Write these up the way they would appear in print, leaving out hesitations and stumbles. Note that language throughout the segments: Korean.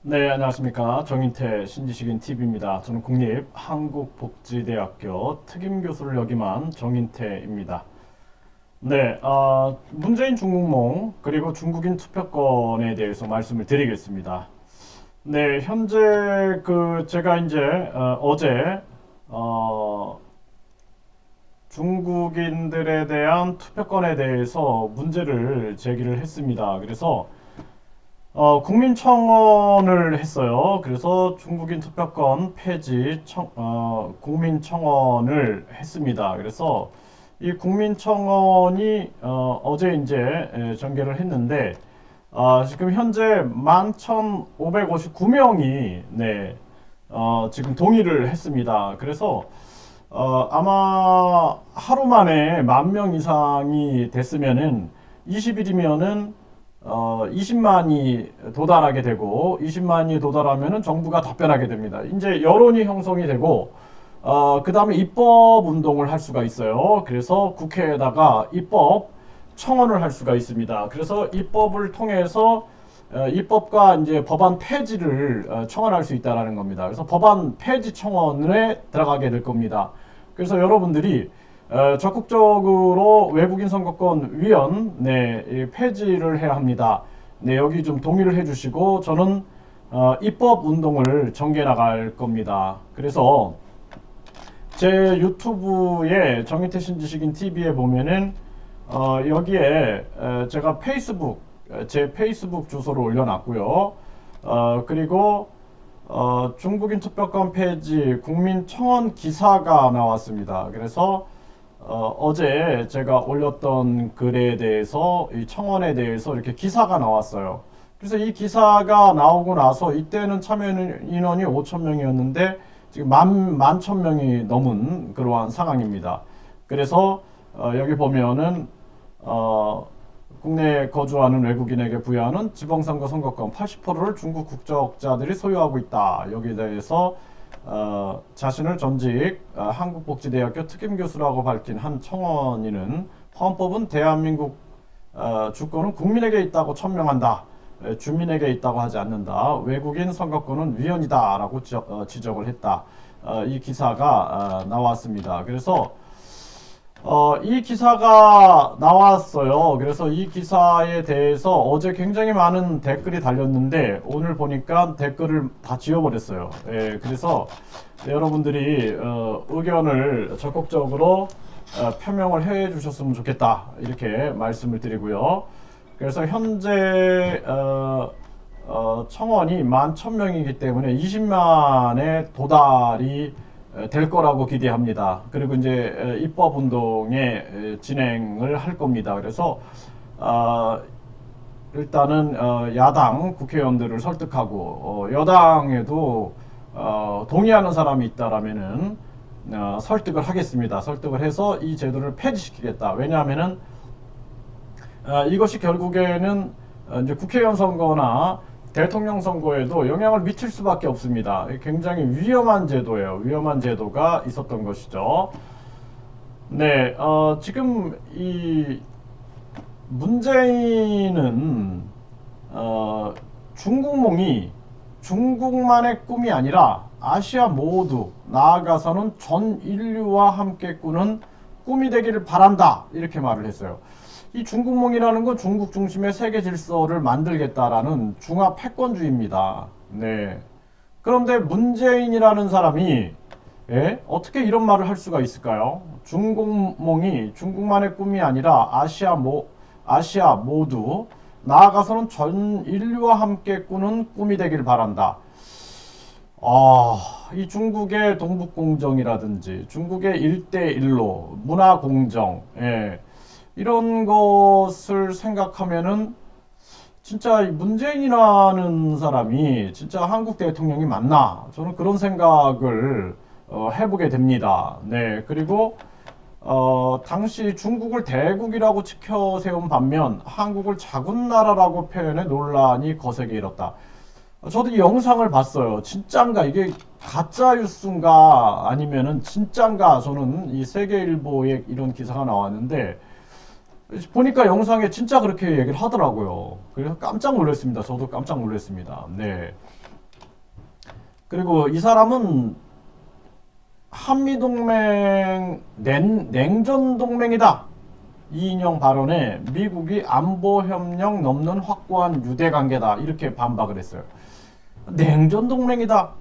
네, 안녕하십니까. 정인태 신지식인 TV입니다. 저는 국립한국복지대학교 특임교수를 역임한 정인태입니다. 네, 문재인 중국몽 그리고 중국인 투표권에 대해서 말씀을 드리겠습니다. 네, 현재 제가 이제 어제 어, 중국인들에 대한 투표권에 대해서 문제를 제기를 했습니다. 그래서 국민청원을 했어요. 그래서 중국인 투표권 폐지 국민청원을 했습니다. 그래서 이 국민청원이 어제 이제 전개를 했는데 지금 현재 11,559명이 지금 동의를 했습니다. 그래서 아마 하루 만에 10,000명 이상이 됐으면은 20일이면은 20만이 도달하게 되고 20만이 도달하면은 정부가 답변하게 됩니다. 이제 여론이 형성이 되고 그 다음에 입법 운동을 할 수가 있어요. 그래서 국회에다가 입법 청원을 할 수가 있습니다. 그래서 입법을 통해서 입법과 이제 법안 폐지를 청원할 수 있다라는 겁니다. 그래서 법안 폐지 청원에 들어가게 될 겁니다. 그래서 여러분들이 적극적으로 외국인 선거권 위원 폐지를 해야 합니다. 네, 여기 좀 동의를 해주시고 저는 입법 운동을 전개 나갈 겁니다. 그래서 제 유튜브에 정인태 신지식인 TV에 보면은 여기에 제가 제 페이스북 주소를 올려놨고요. 그리고 중국인 투표권 폐지 국민청원 기사가 나왔습니다. 그래서 어제 제가 올렸던 글에 대해서 이 청원에 대해서 이렇게 기사가 나왔어요. 그래서 이 기사가 나오고 나서 이때는 참여 인원이 5,000명이었는데 지금 11,000명이 넘은 그러한 상황입니다. 그래서 여기 보면은 국내에 거주하는 외국인에게 부여하는 지방선거 선거권 80%를 중국 국적자들이 소유하고 있다. 여기에 대해서 자신을 전직 한국복지대학교 특임교수라고 밝힌 한 청원인은 헌법은 대한민국 주권은 국민에게 있다고 천명한다. 주민에게 있다고 하지 않는다. 외국인 선거권은 위헌이다. 라고 지적을 했다. 이 기사가 나왔습니다. 그래서 이 기사가 나왔어요. 그래서 이 기사에 대해서 어제 굉장히 많은 댓글이 달렸는데 오늘 보니까 댓글을 다 지워버렸어요. 예, 그래서 여러분들이 의견을 적극적으로 표명을 해 주셨으면 좋겠다. 이렇게 말씀을 드리고요. 그래서 현재 청원이 11,000명이기 때문에 20만에 도달이 될 거라고 기대합니다. 그리고 이제 입법 운동에 진행을 할 겁니다. 그래서 일단은 야당 국회의원들을 설득하고 여당에도 동의하는 사람이 있다라면은 설득을 하겠습니다. 설득을 해서 이 제도를 폐지시키겠다. 왜냐하면은 이것이 결국에는 이제 국회의원 선거나 대통령 선거에도 영향을 미칠 수밖에 없습니다. 굉장히 위험한 제도예요. 위험한 제도가 있었던 것이죠. 네, 지금 이 문재인은 중국몽이 중국만의 꿈이 아니라 아시아 모두 나아가서는 전 인류와 함께 꾸는 꿈이 되기를 바란다. 이렇게 말을 했어요. 이 중국몽이라는 건 중국 중심의 세계 질서를 만들겠다라는 중화 패권주의입니다. 네. 그런데 문재인이라는 사람이 어떻게 이런 말을 할 수가 있을까요? 중국몽이 중국만의 꿈이 아니라 아시아 모두 나아가서는 전 인류와 함께 꾸는 꿈이 되길 바란다. 이 중국의 동북공정이라든지 중국의 일대일로 문화공정, 이런 것을 생각하면은 진짜 문재인이라는 사람이 진짜 한국 대통령이 맞나? 저는 그런 생각을 해보게 됩니다. 네, 그리고 당시 중국을 대국이라고 치켜 세운 반면 한국을 자군 나라라고 표현해 논란이 거세게 일었다. 저도 이 영상을 봤어요. 진짠가? 이게 가짜 뉴스인가? 아니면은 진짠가? 저는 이 세계일보에 이런 기사가 나왔는데 보니까 영상에 진짜 그렇게 얘기를 하더라고요. 그래서 깜짝 놀랐습니다. 저도 깜짝 놀랐습니다. 네. 그리고 이 사람은 한미동맹 냉전동맹이다. 이인영 발언에 미국이 안보협력 넘는 확고한 유대관계다. 이렇게 반박을 했어요. 냉전동맹이다.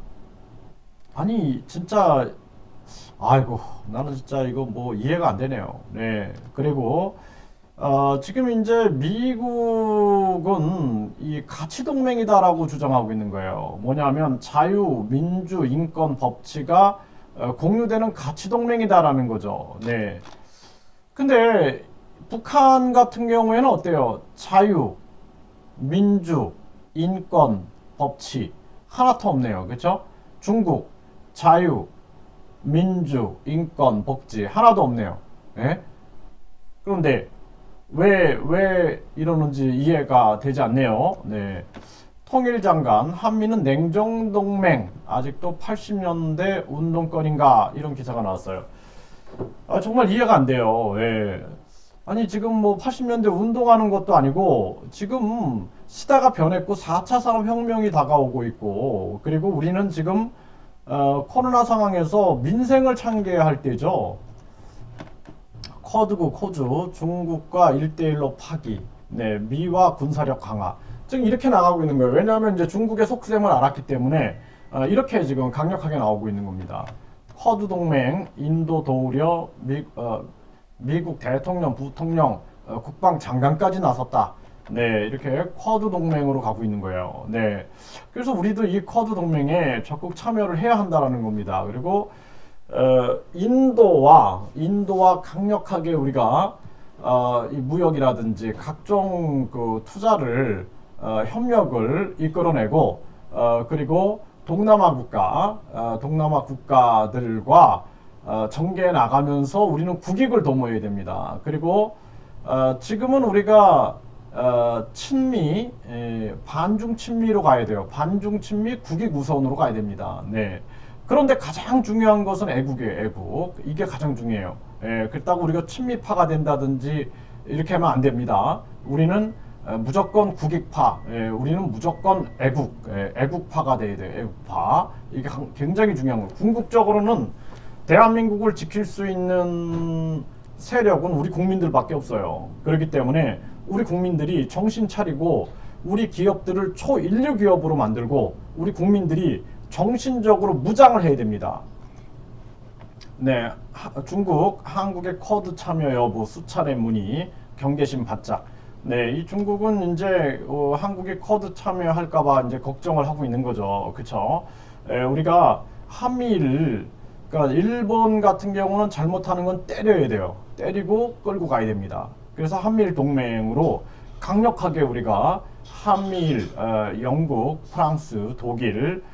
아니 진짜 아이고 나는 진짜 이거 뭐 이해가 안 되네요. 네. 그리고 지금 이제 미국은 이 가치동맹이다라고 주장하고 있는 거예요. 뭐냐면 자유, 민주, 인권, 법치가 공유되는 가치동맹이다라는 거죠. 네. 근데 북한 같은 경우에는 어때요? 자유, 민주, 인권, 법치 하나도 없네요. 그렇죠? 중국 자유, 민주, 인권, 복지 하나도 없네요. 네? 그런데 왜 이러는지 이해가 되지 않네요. 네. 통일장관 한미는 냉정동맹 아직도 80년대 운동권인가 이런 기사가 나왔어요. 정말 이해가 안 돼요. 예. 아니 지금 뭐 80년대 운동하는 것도 아니고 지금 시대가 변했고 4차 산업혁명이 다가오고 있고 그리고 우리는 지금 코로나 상황에서 민생을 창개해야 할 때죠. 쿼드국 호주 중국과 1대1로 파기, 네, 미와 군사력 강화 지금 이렇게 나가고 있는 거예요. 왜냐하면 이제 중국의 속셈을 알았기 때문에 이렇게 지금 강력하게 나오고 있는 겁니다. 쿼드 동맹, 인도 도우려 미국 대통령, 부통령, 국방장관까지 나섰다. 네, 이렇게 쿼드 동맹으로 가고 있는 거예요. 네, 그래서 우리도 이 쿼드 동맹에 적극 참여를 해야 한다라는 겁니다. 그리고 인도와 강력하게 우리가 이 무역이라든지 각종 그 투자를 협력을 이끌어내고 그리고 동남아 국가들과 전개해 나가면서 우리는 국익을 도모해야 됩니다. 그리고 지금은 우리가 친미, 반중 친미로 가야 돼요. 반중 친미 국익 우선으로 가야 됩니다. 네. 그런데 가장 중요한 것은 애국이에요. 애국. 이게 가장 중요해요. 그렇다고 우리가 친미파가 된다든지 이렇게 하면 안 됩니다. 우리는 무조건 국익파, 우리는 무조건 애국파가 돼야 돼요. 애국파. 이게 굉장히 중요한 거예요. 궁극적으로는 대한민국을 지킬 수 있는 세력은 우리 국민들밖에 없어요. 그렇기 때문에 우리 국민들이 정신 차리고 우리 기업들을 초인류 기업으로 만들고 우리 국민들이 정신적으로 무장을 해야 됩니다. 네, 중국, 한국의 쿼드 참여 여부 수차례 문의, 경계심 바짝. 네, 이 중국은 이제 한국의 쿼드 참여할까봐 이제 걱정을 하고 있는 거죠. 그쵸? 우리가 한미일, 그러니까 일본 같은 경우는 잘못하는 건 때려야 돼요. 때리고 끌고 가야 됩니다. 그래서 한미일 동맹으로 강력하게 우리가 한미일, 영국, 프랑스, 독일,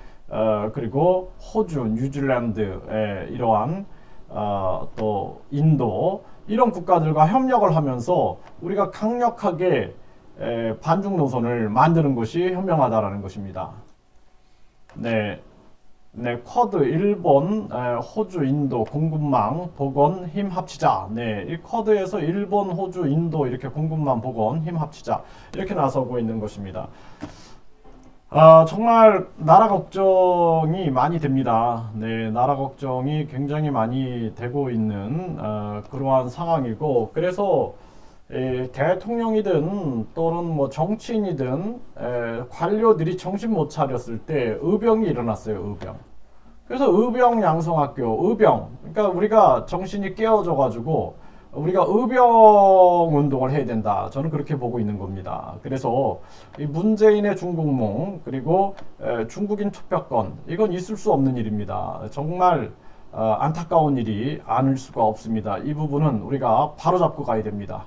그리고 호주, 뉴질랜드, 이러한 또 인도 이런 국가들과 협력을 하면서 우리가 강력하게 반중 노선을 만드는 것이 현명하다라는 것입니다. 네, 네, 쿼드 일본, 호주, 인도 공급망 복원 힘 합치자. 네, 이 쿼드에서 일본, 호주, 인도 이렇게 공급망 복원 힘 합치자 이렇게 나서고 있는 것입니다. 정말 나라 걱정이 많이 됩니다. 네, 나라 걱정이 굉장히 많이 되고 있는 그러한 상황이고 그래서 대통령이든 또는 뭐 정치인이든 관료들이 정신 못 차렸을 때 의병이 일어났어요. 의병. 그래서 의병양성학교, 의병. 그러니까 우리가 정신이 깨어져 가지고 우리가 의병 운동을 해야 된다. 저는 그렇게 보고 있는 겁니다. 그래서 이 문재인의 중국몽 그리고 중국인 투표권 이건 있을 수 없는 일입니다. 정말 안타까운 일이 아닐 수가 없습니다. 이 부분은 우리가 바로잡고 가야 됩니다.